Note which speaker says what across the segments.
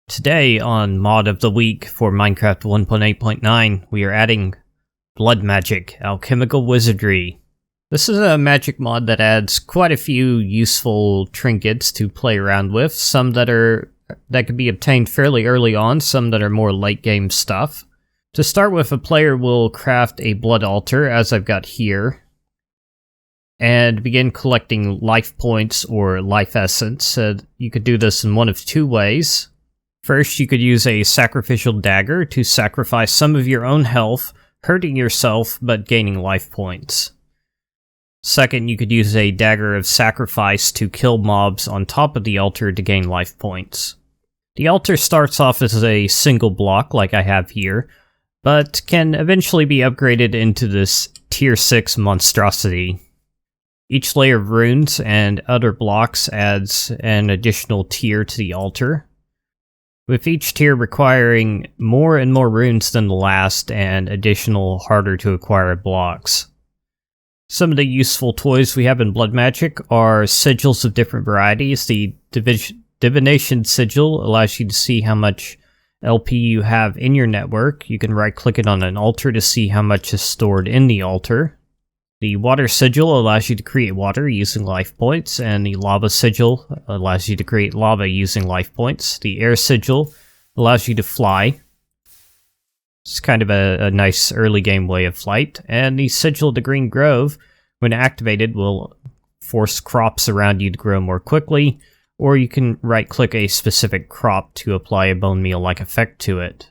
Speaker 1: Today on Mod of the Week for Minecraft 1.8.9, we are adding Blood Magic, Alchemical Wizardry. This is a magic mod that adds quite a few useful trinkets to play around with, some that can be obtained fairly early on, some that are more late game stuff. To start with, a player will craft a blood altar, as I've got here, and begin collecting life points or life essence. You could do this in one of two ways. First, you could use a sacrificial dagger to sacrifice some of your own health, hurting yourself but gaining life points. Second, you could use a dagger of sacrifice to kill mobs on top of the altar to gain life points. The altar starts off as a single block like I have here, but can eventually be upgraded into this tier 6 monstrosity. Each layer of runes and other blocks adds an additional tier to the altar, with each tier requiring more and more runes than the last and additional harder to acquire blocks. Some of the useful toys we have in Blood Magic are sigils of different varieties. The Divination Sigil allows you to see how much LP you have in your network. You can right-click it on an altar to see how much is stored in the altar. The Water Sigil allows you to create water using life points, and the Lava Sigil allows you to create lava using life points. The Air Sigil allows you to fly. It's kind of a nice early game way of flight. And the Sigil of the Green Grove, when activated, will force crops around you to grow more quickly, or you can right-click a specific crop to apply a bone meal-like effect to it.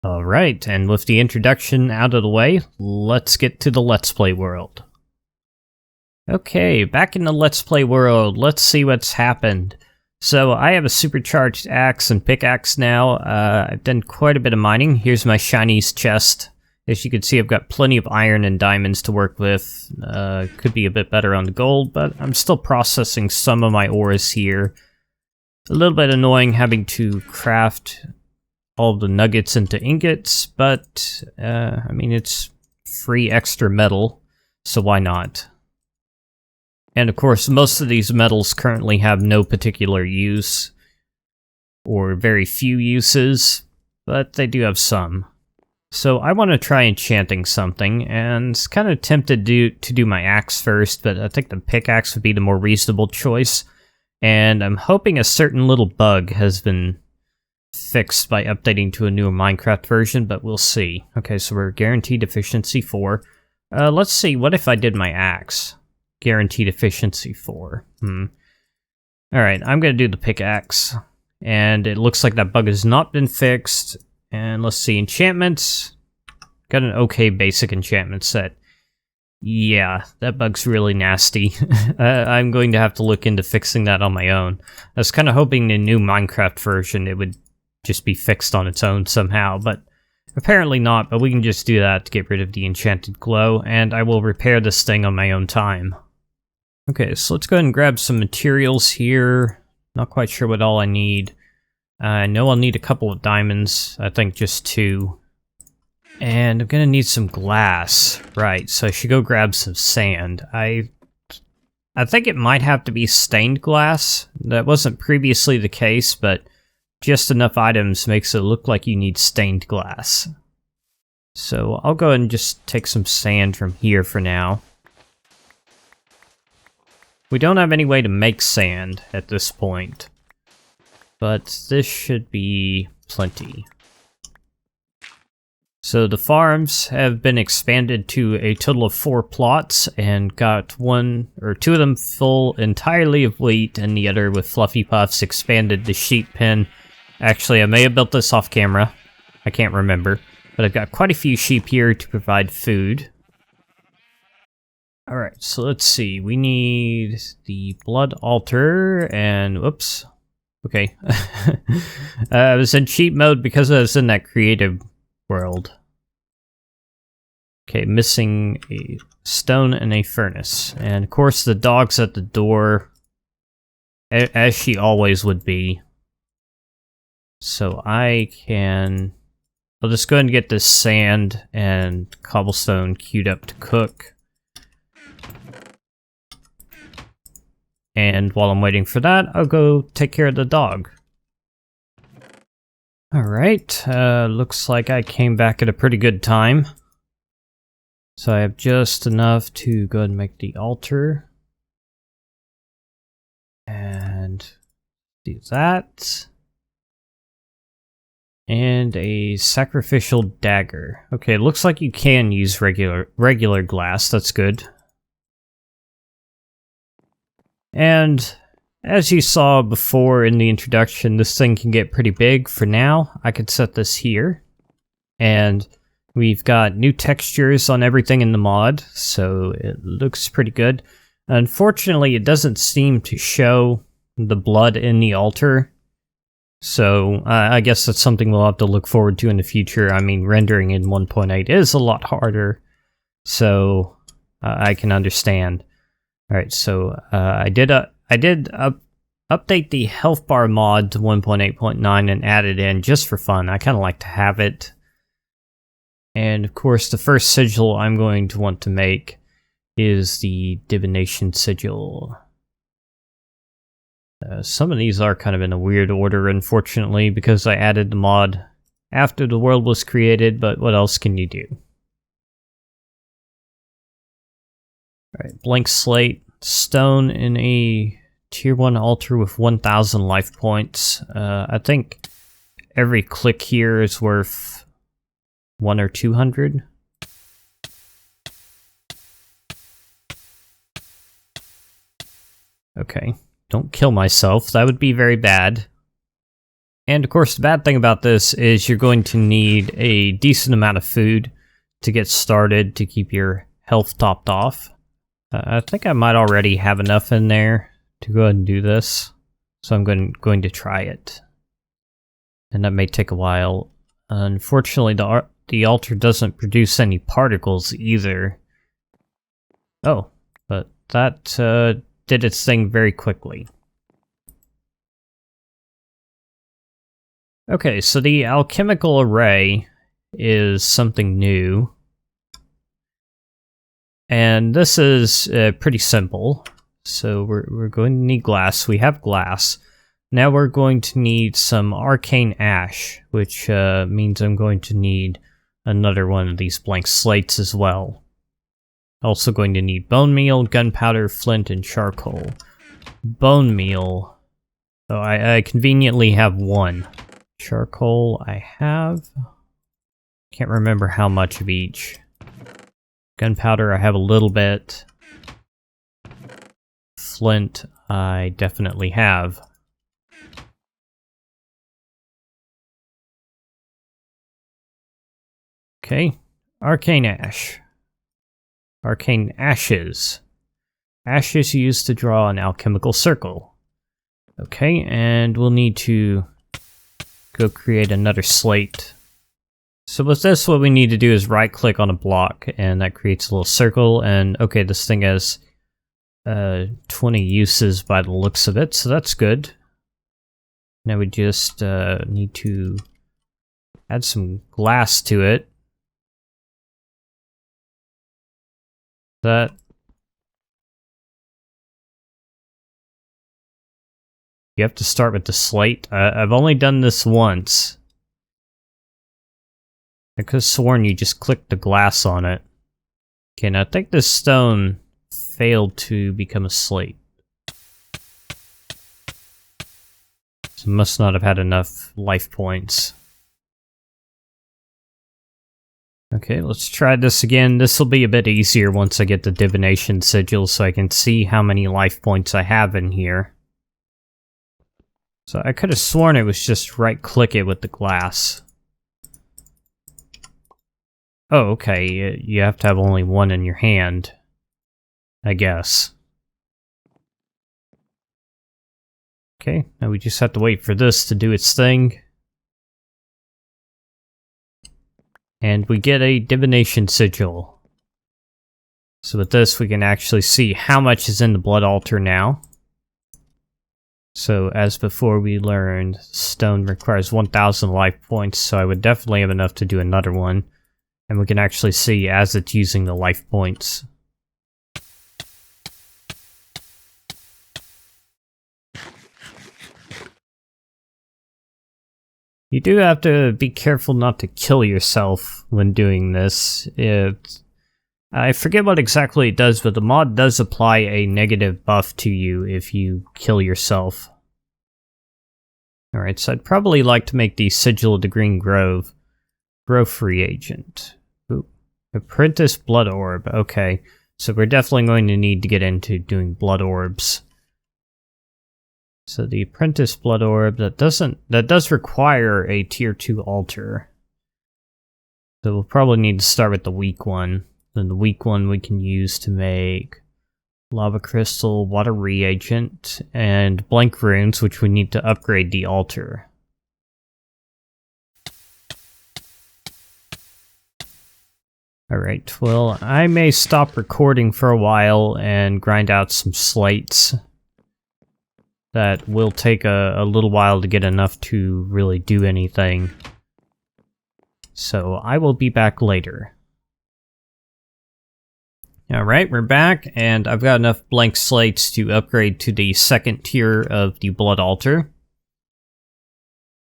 Speaker 1: Alright, and with the introduction out of the way, let's get to the Let's Play world. Okay, back in the Let's Play world, let's see what's happened. So, I have a supercharged axe and pickaxe now. I've done quite a bit of mining. Here's my shinies chest. As you can see, I've got plenty of iron and diamonds to work with. Could be a bit better on the gold, but I'm still processing some of my ores here. A little bit annoying having to craft all the nuggets into ingots, but, I mean, it's free extra metal, so why not? And of course, most of these metals currently have no particular use, or very few uses, but they do have some. So I want to try enchanting something, and it's kind of tempted to do my axe first, but I think the pickaxe would be the more reasonable choice, and I'm hoping a certain little bug has been fixed by updating to a newer Minecraft version, but we'll see. Okay, so we're guaranteed efficiency 4. Let's see, what if I did my axe? Guaranteed efficiency 4. Alright, I'm gonna do the pickaxe. And it looks like that bug has not been fixed. And let's see, enchantments. Got an okay basic enchantment set. Yeah, that bug's really nasty. I'm going to have to look into fixing that on my own. I was kind of hoping the new Minecraft version it would just be fixed on its own somehow, but apparently not, but we can just do that to get rid of the enchanted glow, and I will repair this thing on my own time. Okay, so let's go ahead and grab some materials here. Not quite sure what all I need. I know I'll need a couple of diamonds, I think just 2. And I'm gonna need some glass. Right, so I should go grab some sand. I think it might have to be stained glass. That wasn't previously the case, but just enough items makes it look like you need stained glass. So I'll go ahead and just take some sand from here for now. We don't have any way to make sand at this point, but this should be plenty. So the farms have been expanded to a total of 4 plots and got 1 or 2 of them full entirely of wheat and the other with fluffy puffs expanded the sheep pen. Actually, I may have built this off camera. I can't remember. But I've got quite a few sheep here to provide food. Alright, so let's see. We need the blood altar and... whoops. Okay. I was in cheat mode because I was in that creative world. Okay, missing a stone and a furnace. And of course the dog's at the door. As she always would be. So I'll just go ahead and get this sand and cobblestone queued up to cook. And while I'm waiting for that, I'll go take care of the dog. Alright, looks like I came back at a pretty good time. So I have just enough to go ahead and make the altar. And do that. And a sacrificial dagger. Okay, it looks like you can use regular glass, that's good. And as you saw before in the introduction, this thing can get pretty big. For now, I could set this here. And we've got new textures on everything in the mod, so it looks pretty good. Unfortunately, it doesn't seem to show the blood in the altar. So I guess that's something we'll have to look forward to in the future. I mean, rendering in 1.8 is a lot harder, so I can understand. All right, so I did update the health bar mod to 1.8.9 and add it in just for fun. I kind of like to have it. And of course, the first sigil I'm going to want to make is the divination sigil. Some of these are kind of in a weird order, unfortunately, because I added the mod after the world was created, but what else can you do? Alright, blank slate, stone in a tier 1 altar with 1,000 life points. I think every click here is worth 1 or 200. Okay. Don't kill myself, that would be very bad. And of course, the bad thing about this is you're going to need a decent amount of food to get started to keep your health topped off. I think I might already have enough in there to go ahead and do this, so I'm going to try it. And that may take a while. Unfortunately, the altar doesn't produce any particles either. Oh, but that did its thing very quickly. Okay, so the alchemical array is something new. And this is pretty simple. So we're going to need glass. We have glass. Now we're going to need some arcane ash, which means I'm going to need another one of these blank slates as well. Also going to need bone meal, gunpowder, flint, and charcoal. Bone meal. Oh, I conveniently have one. Charcoal I have. Can't remember how much of each. Gunpowder I have a little bit. Flint I definitely have. Okay. Arcane ash. Arcane ashes. Ashes used to draw an alchemical circle. Okay, and we'll need to go create another slate. So with this, what we need to do is right click on a block, and that creates a little circle, and okay, this thing has 20 uses by the looks of it, so that's good. Now we just need to add some glass to it. That you have to start with the slate. I've only done this once. I could have sworn you just clicked the glass on it. Okay, and I think this stone failed to become a slate. So must not have had enough life points. Okay, let's try this again. This will be a bit easier once I get the divination sigil so I can see how many life points I have in here. So I could have sworn it was just right click it with the glass. Oh, okay, you have to have only one in your hand, I guess. Okay, now we just have to wait for this to do its thing. And we get a divination sigil. So with this, we can actually see how much is in the blood altar now. So as before we learned, stone requires 1,000 life points, so I would definitely have enough to do another one. And we can actually see as it's using the life points. You do have to be careful not to kill yourself when doing this. I forget what exactly it does, but the mod does apply a negative buff to you if you kill yourself. Alright, so I'd probably like to make the Sigil of the Green Grove. Growth reagent. Ooh. Apprentice Blood Orb. Okay, so we're definitely going to need to get into doing Blood Orbs. So the Apprentice Blood Orb, that does require a Tier 2 altar. So we'll probably need to start with the weak one. Then the weak one we can use to make Lava Crystal, Water Reagent, and Blank Runes, which we need to upgrade the altar. Alright, well, I may stop recording for a while and grind out some slates. That will take a little while to get enough to really do anything. So I will be back later. Alright, we're back, and I've got enough blank slates to upgrade to the second tier of the Blood Altar.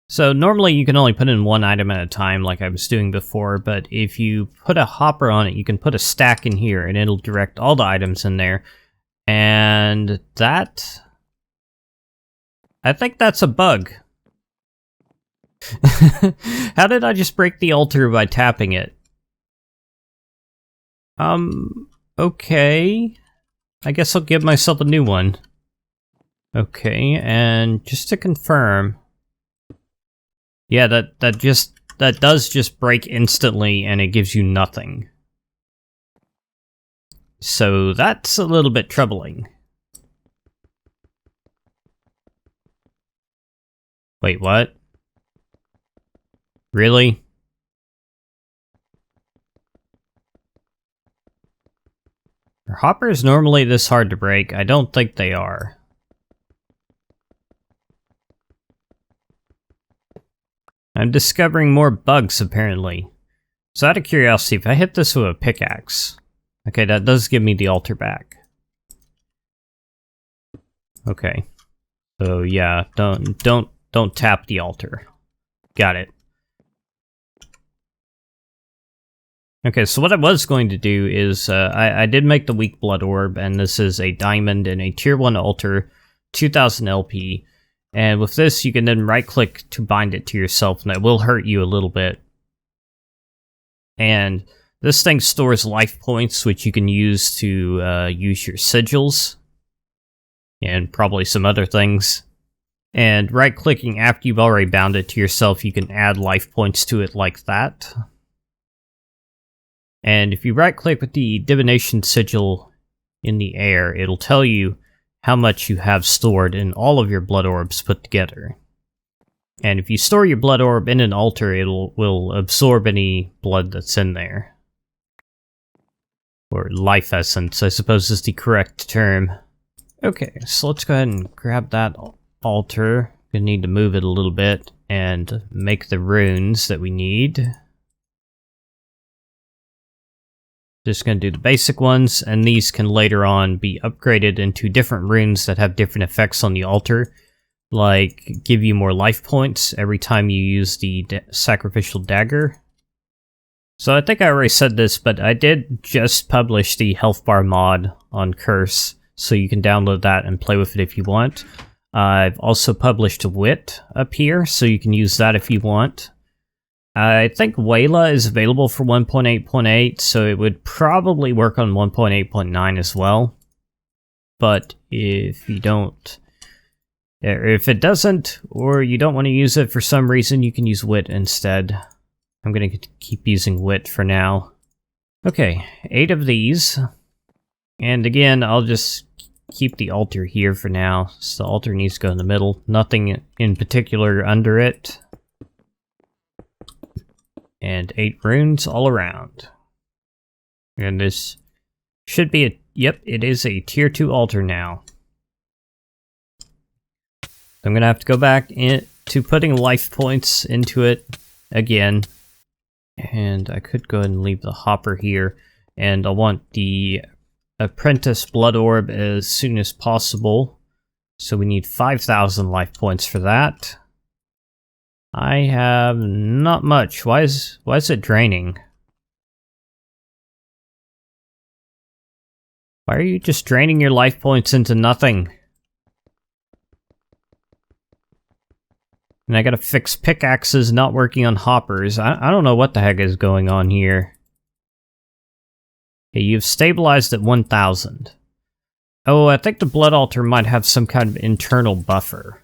Speaker 1: So normally you can only put in one item at a time like I was doing before, but if you put a hopper on it, you can put a stack in here and it'll direct all the items in there. And that... I think that's a bug. How did I just break the altar by tapping it? Okay. I guess I'll give myself a new one. Okay, and just to confirm... Yeah, that does just break instantly and it gives you nothing. So that's a little bit troubling. Wait, what? Really? Are hoppers normally this hard to break? I don't think they are. I'm discovering more bugs, apparently. So out of curiosity, if I hit this with a pickaxe... Okay, that does give me the altar back. Okay. So yeah, don't tap the altar. Got it. Okay, so what I was going to do is, I did make the weak blood orb, and this is a diamond and a tier 1 altar, 2000 LP. And with this, you can then right-click to bind it to yourself, and that will hurt you a little bit. And this thing stores life points, which you can use to use your sigils. And probably some other things. And right-clicking after you've already bound it to yourself, you can add life points to it like that. And if you right-click with the divination sigil in the air, it'll tell you how much you have stored in all of your blood orbs put together. And if you store your blood orb in an altar, will absorb any blood that's in there. Or life essence, I suppose is the correct term. Okay, so let's go ahead and grab that altar. Gonna need to move it a little bit and make the runes that we need. Just gonna do the basic ones, and these can later on be upgraded into different runes that have different effects on the altar. Like, give you more life points every time you use the sacrificial dagger. So I think I already said this, but I did just publish the health bar mod on Curse, so you can download that and play with it if you want. I've also published Wit up here, so you can use that if you want. I think Wayla is available for 1.8.8, so it would probably work on 1.8.9 as well. But if you don't... If it doesn't, or you don't want to use it for some reason, you can use Wit instead. I'm going to keep using Wit for now. Okay, 8 of these. And again, I'll just keep the altar here for now. So the altar needs to go in the middle. Nothing in particular under it. And 8 runes all around. And this should be a... Yep, it is a tier 2 altar now. I'm going to have to go back to putting life points into it again. And I could go ahead and leave the hopper here. And I want the Apprentice Blood Orb as soon as possible. So we need 5,000 life points for that. I have not much. Why is it draining? Why are you just draining your life points into nothing? And I gotta fix pickaxes not working on hoppers. I don't know what the heck is going on here. Okay, you've stabilized at 1000. Oh, I think the blood altar might have some kind of internal buffer.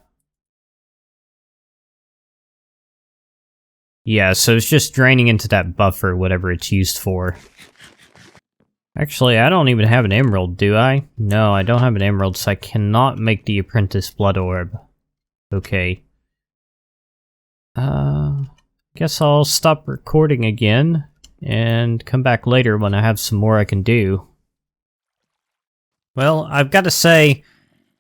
Speaker 1: Yeah, so it's just draining into that buffer, whatever it's used for. Actually, I don't even have an emerald, do I? No, I don't have an emerald, so I cannot make the apprentice blood orb. Okay. Guess I'll stop recording again, and come back later when I have some more I can do. Well, I've got to say,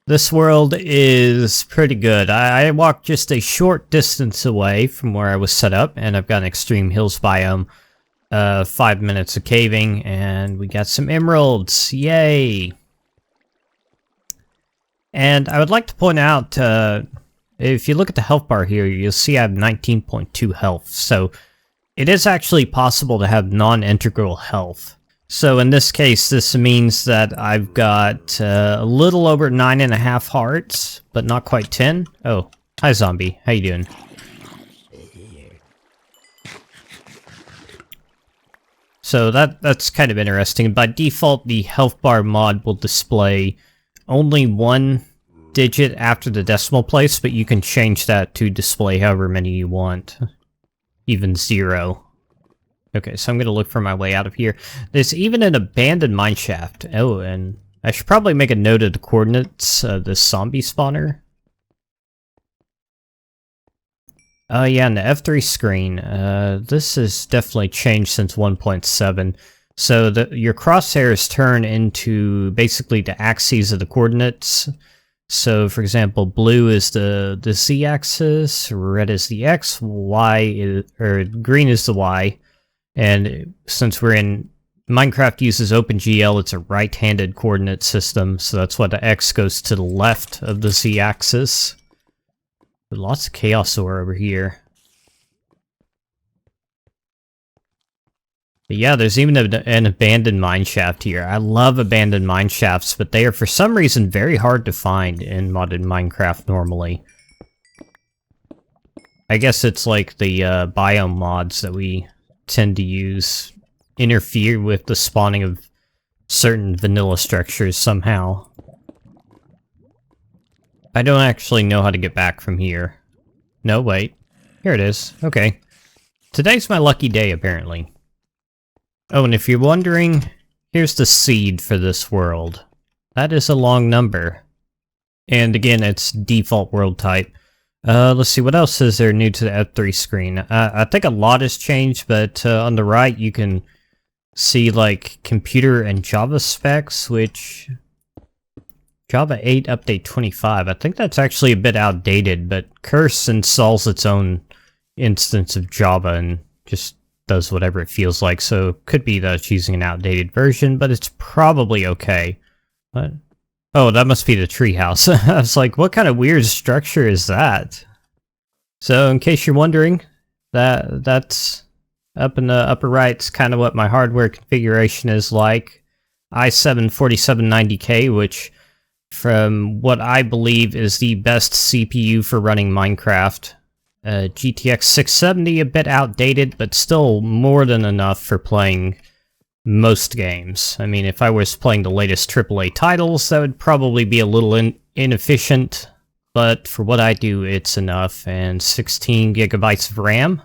Speaker 1: this world is pretty good. I walked just a short distance away from where I was set up, and I've got an extreme hills biome. 5 minutes of caving, and we got some emeralds. Yay! And I would like to point out, if you look at the health bar here, you'll see I have 19.2 health. So it is actually possible to have non-integral health. So in this case, this means that I've got a little over 9.5 hearts, but not quite 10. Oh, hi zombie. How you doing? So that's kind of interesting. By default, the health bar mod will display only one digit after the decimal place, but you can change that to display however many you want. Even 0. Okay, so I'm going to look for my way out of here. There's even an abandoned mineshaft. Oh, and I should probably make a note of the coordinates of this zombie spawner. Oh yeah, and the F3 screen, this has definitely changed since 1.7. So your crosshairs turn into basically the axes of the coordinates. So for example, blue is the z-axis, red is the x, or green is the y. And since we're in Minecraft uses OpenGL, it's a right-handed coordinate system, so that's why the x goes to the left of the z-axis. Lots of chaos ore over here. But yeah, there's even an abandoned mineshaft here. I love abandoned mineshafts, but they are for some reason very hard to find in modded Minecraft normally. I guess it's like the biome mods that we tend to use interfere with the spawning of certain vanilla structures somehow. I don't actually know how to get back from here. No, wait. Here it is. Okay. Today's my lucky day, apparently. Oh, and if you're wondering, here's the seed for this world. That is a long number. And again, it's default world type. Let's see, what else is there new to the F3 screen? I think a lot has changed, but on the right you can see, like, computer and Java specs, which... Java 8 update 25. I think that's actually a bit outdated, but Curse installs its own instance of Java and just does whatever it feels like, so it could be that it's using an outdated version, but it's probably okay. But, oh, that must be the treehouse. I was like, what kind of weird structure is that? So, in case you're wondering, that's up in the upper right. It's kind of what my hardware configuration is like. i7 4790K, which... from what I believe is the best CPU for running Minecraft. GTX 670, a bit outdated, but still more than enough for playing most games. I mean, if I was playing the latest AAA titles, that would probably be a little inefficient, but for what I do, it's enough. And 16 gigabytes of RAM,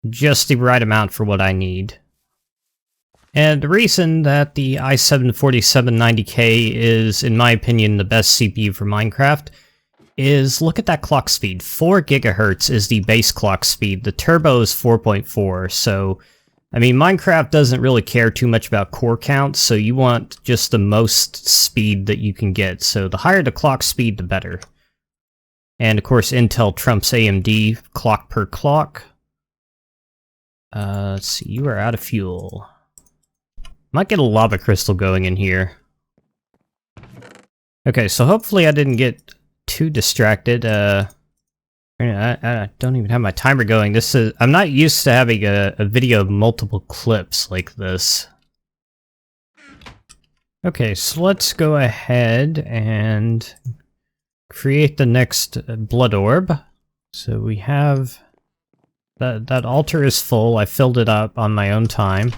Speaker 1: just the right amount for what I need. And the reason that the i7 4790K is, in my opinion, the best CPU for Minecraft is, look at that clock speed. 4 gigahertz is the base clock speed. The turbo is 4.4, so, I mean, Minecraft doesn't really care too much about core counts, so you want just the most speed that you can get. So the higher the clock speed, the better. And of course, Intel trumps AMD clock per clock. Let's see, you are out of fuel. Might get a lava crystal going in here. Okay, so hopefully I didn't get too distracted. I don't even have my timer going. I'm not used to having a video of multiple clips like this. Okay, so let's go ahead and create the next blood orb. So we have that altar is full. I filled it up on my own time.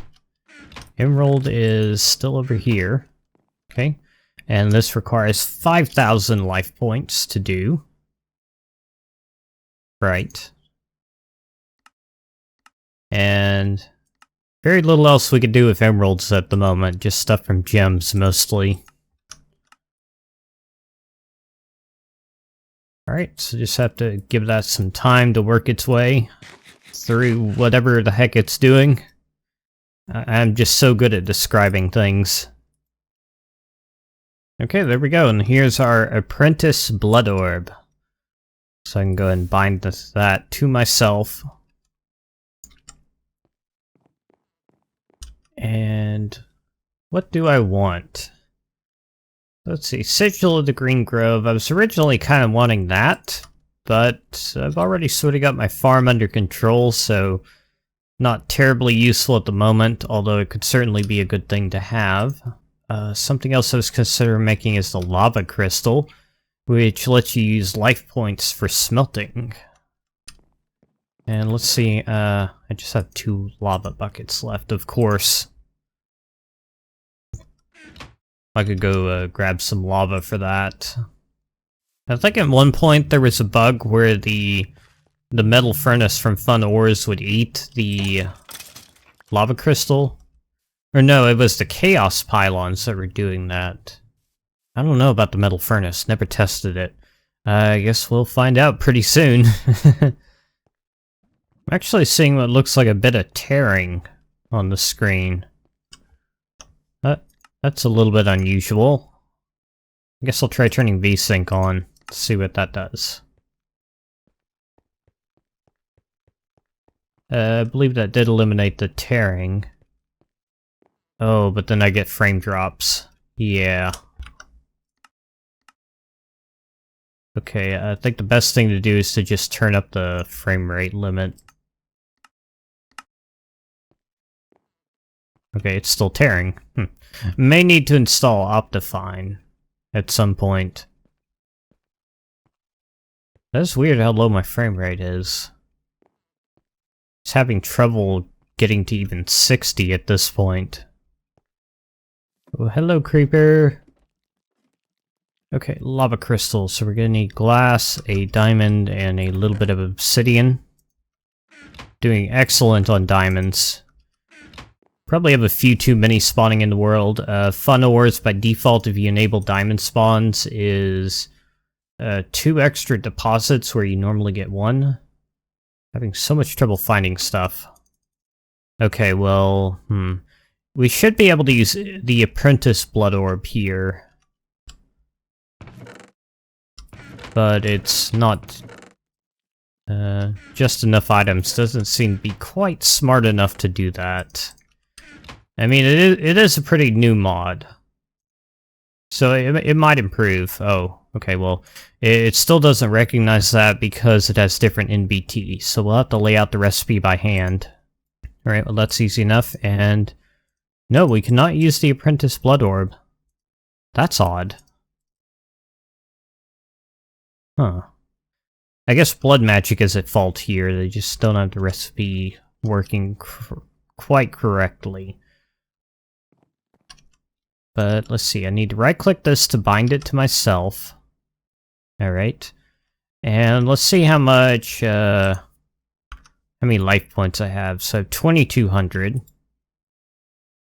Speaker 1: Emerald is still over here. Okay, and this requires 5,000 life points to do. Right. And very little else we could do with emeralds at the moment, just stuff from gems mostly. Alright, so just have to give that some time to work its way through whatever the heck it's doing. I'm just so good at describing things. Okay, there we go, and here's our apprentice blood orb. So I can go ahead and bind that to myself. And what do I want? Let's see, Sigil of the Green Grove. I was originally kind of wanting that, but I've already sort of got my farm under control, so not terribly useful at the moment, although it could certainly be a good thing to have. Something else I was considering making is the lava crystal, which lets you use life points for smelting. And let's see, I just have 2 lava buckets left, of course. I could go grab some lava for that. I think at one point there was a bug where the metal furnace from Fun Ores would eat the lava crystal. Or no, it was the chaos pylons that were doing that. I don't know about the metal furnace, never tested it. I guess we'll find out pretty soon. I'm actually seeing what looks like a bit of tearing on the screen. That's a little bit unusual. I guess I'll try turning VSync on to see what that does. I believe that did eliminate the tearing. Oh, but then I get frame drops. Yeah. Okay, I think the best thing to do is to just turn up the frame rate limit. Okay, it's still tearing. May need to install Optifine at some point. That's weird how low my frame rate is. It's having trouble getting to even 60 at this point. Oh, hello, creeper. Okay, lava crystals. So we're gonna need glass, a diamond, and a little bit of obsidian. Doing excellent on diamonds. Probably have a few too many spawning in the world. Fun Ores, by default, if you enable diamond spawns, is 2 extra deposits where you normally get 1. Having so much trouble finding stuff. Okay, well, we should be able to use the Apprentice Blood Orb here. But it's not just enough items. Doesn't seem to be quite smart enough to do that. I mean, it is a pretty new mod. So it might improve. Oh, okay, well, it still doesn't recognize that because it has different NBT. So we'll have to lay out the recipe by hand. Alright, well that's easy enough, and no, we cannot use the Apprentice Blood Orb. That's odd. Huh. I guess blood magic is at fault here, they just don't have the recipe working quite correctly. But let's see, I need to right-click this to bind it to myself. Alright. And let's see how much, how many life points I have. So 2,200.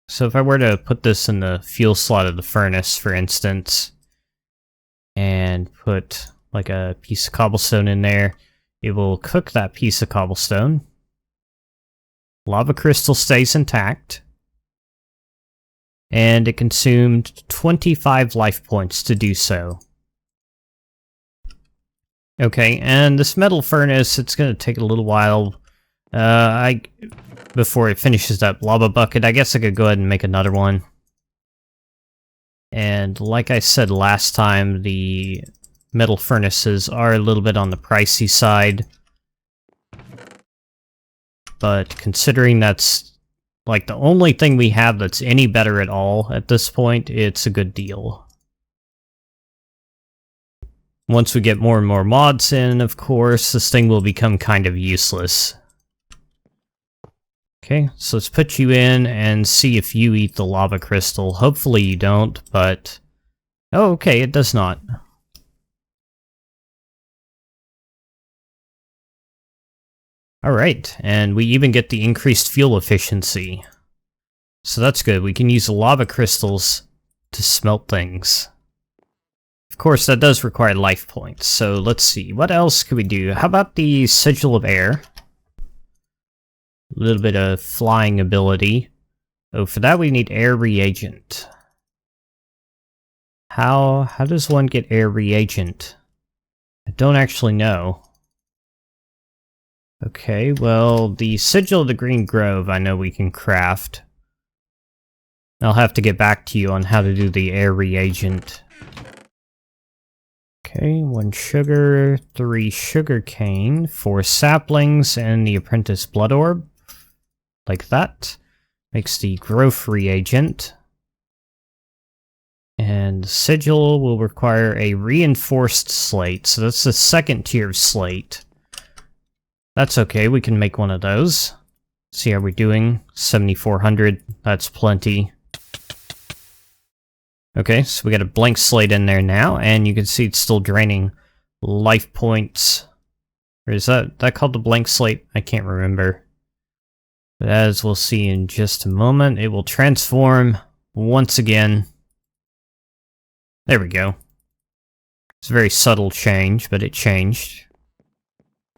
Speaker 1: So if I were to put this in the fuel slot of the furnace, for instance, and put like a piece of cobblestone in there, it will cook that piece of cobblestone. Lava crystal stays intact. And it consumed 25 life points to do so. Okay, and this metal furnace, it's gonna take a little while before it finishes that lava bucket. I guess I could go ahead and make another one. And like I said last time, the metal furnaces are a little bit on the pricey side. But considering that's like the only thing we have that's any better at all at this point, it's a good deal. Once we get more and more mods in, of course, this thing will become kind of useless. Okay, so let's put you in and see if you eat the lava crystal. Hopefully you don't, but... Oh, okay, it does not. Alright, and we even get the increased fuel efficiency. So that's good, we can use the lava crystals to smelt things. Of course, that does require life points, so let's see, what else could we do? How about the Sigil of Air? A little bit of flying ability. Oh, for that we need air reagent. How does one get air reagent? I don't actually know. Okay, well, the Sigil of the Green Grove I know we can craft. I'll have to get back to you on how to do the air reagent. Okay, 1 sugar, 3 sugar cane, 4 saplings, and the apprentice blood orb. Like that. Makes the growth reagent. And Sigil will require a reinforced slate, so that's the second tier of slate. That's okay, we can make one of those. See how we're doing. 7,400, that's plenty. Okay, so we got a blank slate in there now, and you can see it's still draining life points. Or is that called the blank slate? I can't remember. But as we'll see in just a moment, it will transform once again. There we go. It's a very subtle change, but it changed.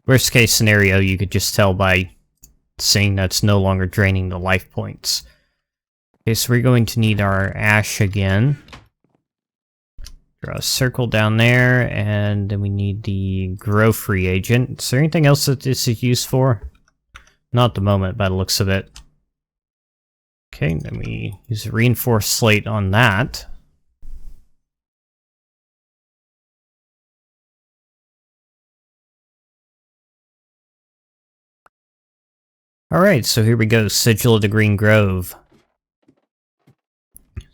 Speaker 1: Worst case scenario, you could just tell by seeing that's no longer draining the life points. Okay, so we're going to need our ash again. Draw a circle down there, and then we need the growth reagent. Is there anything else that this is used for? Not at the moment, by the looks of it. Okay, then we use a reinforced slate on that. Alright, so here we go, Sigil of the Green Grove.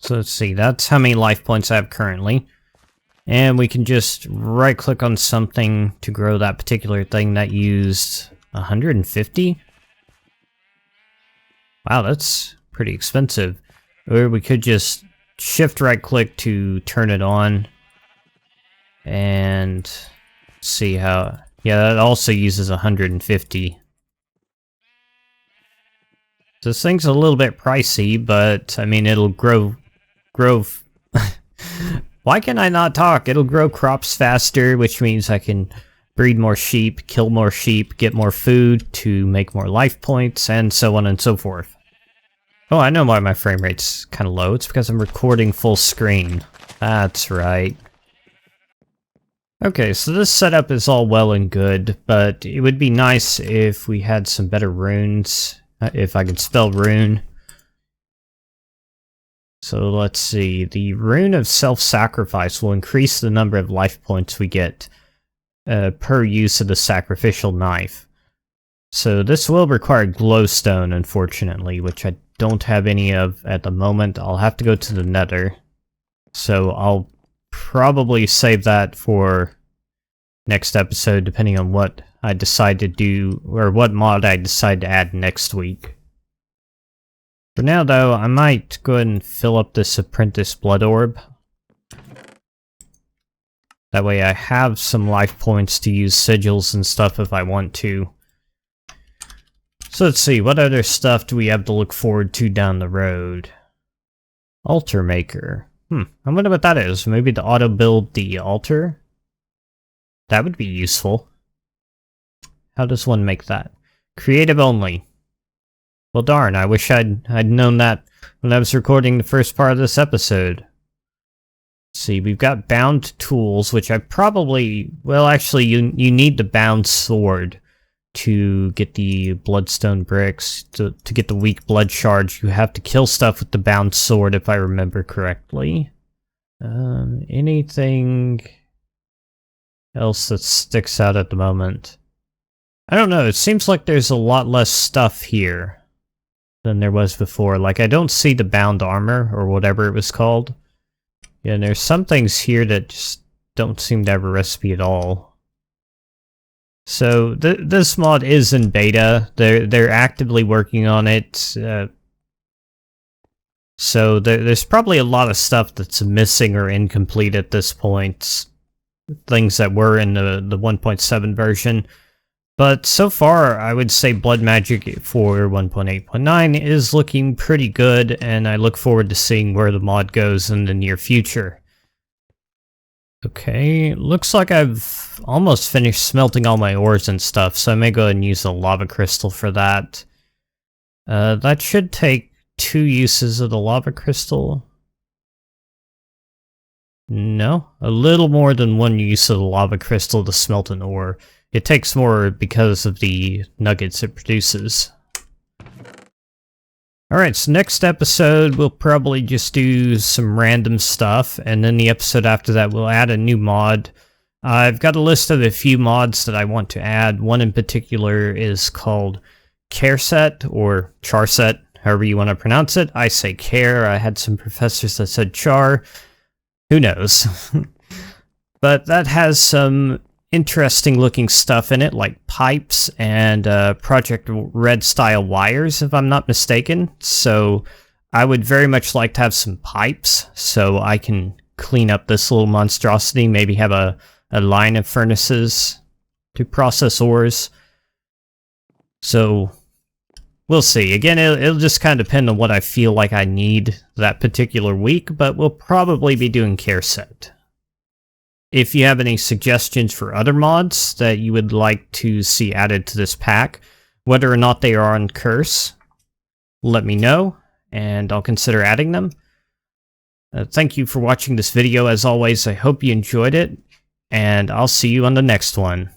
Speaker 1: So let's see, that's how many life points I have currently. And we can just right-click on something to grow that particular thing that used 150? Wow, that's pretty expensive. Or we could just shift right-click to turn it on. And see how... Yeah, that also uses 150. So this thing's a little bit pricey, but, I mean, it'll grow... Why can I not talk? It'll grow crops faster, which means I can breed more sheep, kill more sheep, get more food to make more life points, and so on and so forth. Oh, I know why my frame rate's kind of low. It's because I'm recording full screen. That's right. Okay, so this setup is all well and good, but it would be nice if we had some better runes. If I could spell rune. So let's see, the Rune of Self-Sacrifice will increase the number of life points we get per use of the sacrificial knife. So this will require glowstone, unfortunately, which I don't have any of at the moment. I'll have to go to the Nether. So I'll probably save that for next episode, depending on what I decide to do, or what mod I decide to add next week. For now, though, I might go ahead and fill up this apprentice blood orb. That way I have some life points to use sigils and stuff if I want to. So let's see, what other stuff do we have to look forward to down the road? Altar maker. I wonder what that is. Maybe to auto-build the altar? That would be useful. How does one make that? Creative only. Well darn, I wish I'd known that when I was recording the first part of this episode. Let's see, we've got bound tools, which I probably... Well, actually, you need the bound sword to get the bloodstone bricks. To get the weak blood shards, you have to kill stuff with the bound sword, if I remember correctly. Anything... else that sticks out at the moment. I don't know, it seems like there's a lot less stuff here than there was before. Like, I don't see the bound armor, or whatever it was called. Yeah, and there's some things here that just don't seem to have a recipe at all. So, this mod is in beta. They're actively working on it. So, there's probably a lot of stuff that's missing or incomplete at this point. Things that were in the 1.7 version. But so far, I would say Blood Magic for 1.8.9 is looking pretty good, and I look forward to seeing where the mod goes in the near future. Okay, looks like I've almost finished smelting all my ores and stuff, so I may go ahead and use the lava crystal for that. That should take 2 uses of the lava crystal. No, a little more than 1 use of the lava crystal to smelt an ore. It takes more because of the nuggets it produces. Alright, so next episode we'll probably just do some random stuff, and then the episode after that we'll add a new mod. I've got a list of a few mods that I want to add. One in particular is called Careset, or Charset, however you want to pronounce it. I say Care. I had some professors that said Char. Who knows? But that has some interesting looking stuff in it, like pipes and Project Red style wires, if I'm not mistaken. So I would very much like to have some pipes so I can clean up this little monstrosity, maybe have a line of furnaces to process ores. So we'll see. Again, it'll just kind of depend on what I feel like I need that particular week, but we'll probably be doing Careset. If you have any suggestions for other mods that you would like to see added to this pack, whether or not they are on Curse, let me know, and I'll consider adding them. Thank you for watching this video. As always, I hope you enjoyed it, and I'll see you on the next one.